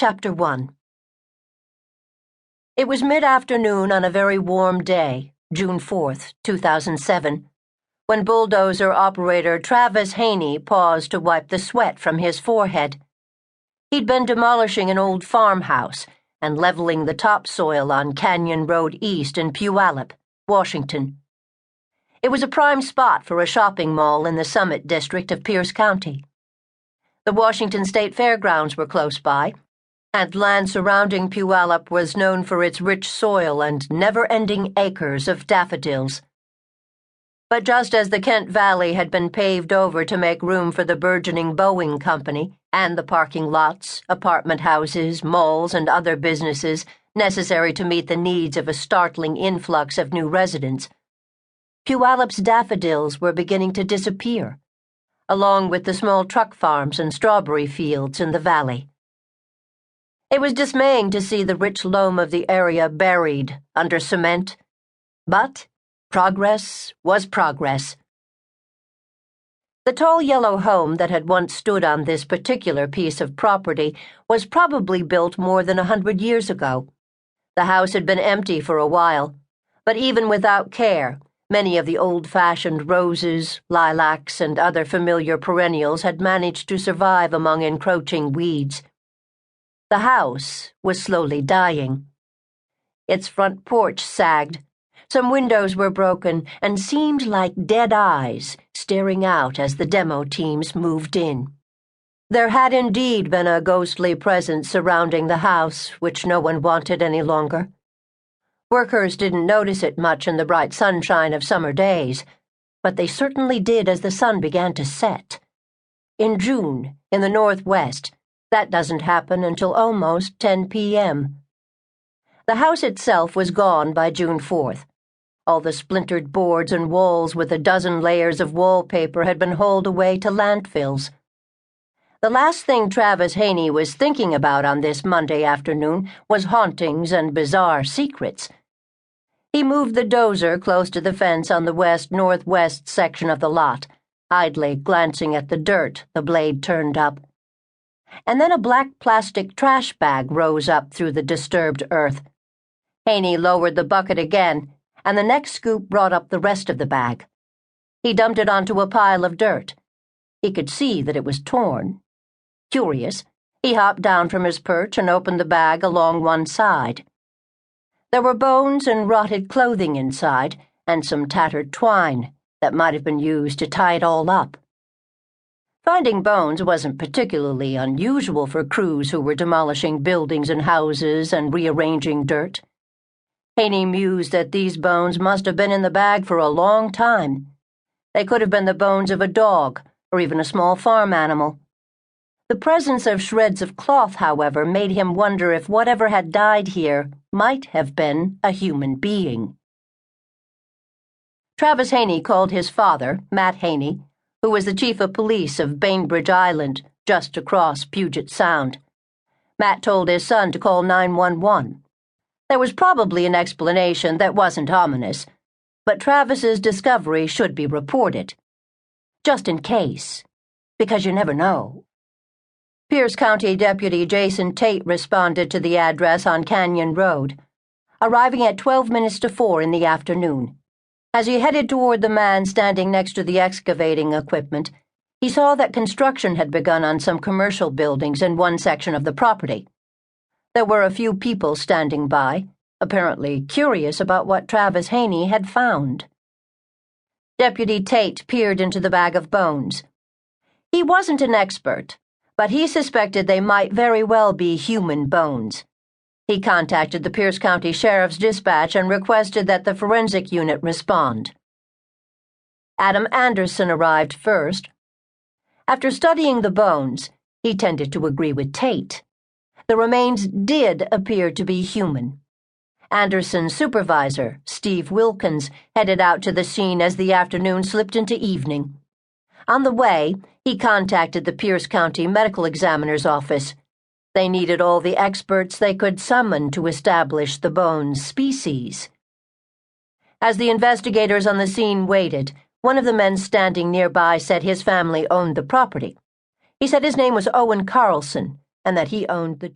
Chapter 1. It was mid-afternoon on a very warm day, June 4th, 2007, when bulldozer operator Travis Haney paused to wipe the sweat from his forehead. He'd been demolishing an old farmhouse and leveling the topsoil on Canyon Road East in Puyallup, Washington. It was a prime spot for a shopping mall in the Summit District of Pierce County. The Washington State Fairgrounds were close by, and land surrounding Puyallup was known for its rich soil and never-ending acres of daffodils. But just as the Kent Valley had been paved over to make room for the burgeoning Boeing Company and the parking lots, apartment houses, malls, and other businesses necessary to meet the needs of a startling influx of new residents, Puyallup's daffodils were beginning to disappear, along with the small truck farms and strawberry fields in the valley. It was dismaying to see the rich loam of the area buried under cement, but progress was progress. The tall yellow home that had once stood on this particular piece of property was probably built more than 100 years ago. The house had been empty for a while, but even without care, many of the old-fashioned roses, lilacs, and other familiar perennials had managed to survive among encroaching weeds. The house was slowly dying. Its front porch sagged. Some windows were broken and seemed like dead eyes staring out as the demo teams moved in. There had indeed been a ghostly presence surrounding the house, which no one wanted any longer. Workers didn't notice it much in the bright sunshine of summer days, but they certainly did as the sun began to set. In June, in the Northwest, that doesn't happen until almost 10 p.m. The house itself was gone by June 4th. All the splintered boards and walls with a dozen layers of wallpaper had been hauled away to landfills. The last thing Travis Haney was thinking about on this Monday afternoon was hauntings and bizarre secrets. He moved the dozer close to the fence on the west-northwest section of the lot, idly glancing at the dirt the blade turned up. And then a black plastic trash bag rose up through the disturbed earth. Haney lowered the bucket again, and the next scoop brought up the rest of the bag. He dumped it onto a pile of dirt. He could see that it was torn. Curious, he hopped down from his perch and opened the bag along one side. There were bones and rotted clothing inside, and some tattered twine that might have been used to tie it all up. Finding bones wasn't particularly unusual for crews who were demolishing buildings and houses and rearranging dirt. Haney mused that these bones must have been in the bag for a long time. They could have been the bones of a dog or even a small farm animal. The presence of shreds of cloth, however, made him wonder if whatever had died here might have been a human being. Travis Haney called his father, Matt Haney, who was the chief of police of Bainbridge Island, just across Puget Sound. Matt told his son to call 911. There was probably an explanation that wasn't ominous, but Travis's discovery should be reported. Just in case, because you never know. Pierce County Deputy Jason Tate responded to the address on Canyon Road, arriving at 12 minutes to 4 in the afternoon. As he headed toward the man standing next to the excavating equipment, he saw that construction had begun on some commercial buildings in one section of the property. There were a few people standing by, apparently curious about what Travis Haney had found. Deputy Tate peered into the bag of bones. He wasn't an expert, but he suspected they might very well be human bones. He contacted the Pierce County Sheriff's Dispatch and requested that the forensic unit respond. Adam Anderson arrived first. After studying the bones, he tended to agree with Tate. The remains did appear to be human. Anderson's supervisor, Steve Wilkins, headed out to the scene as the afternoon slipped into evening. On the way, he contacted the Pierce County Medical Examiner's office. They needed all the experts they could summon to establish the bone's species. As the investigators on the scene waited, one of the men standing nearby said his family owned the property. He said his name was Owen Carlson and that he owned the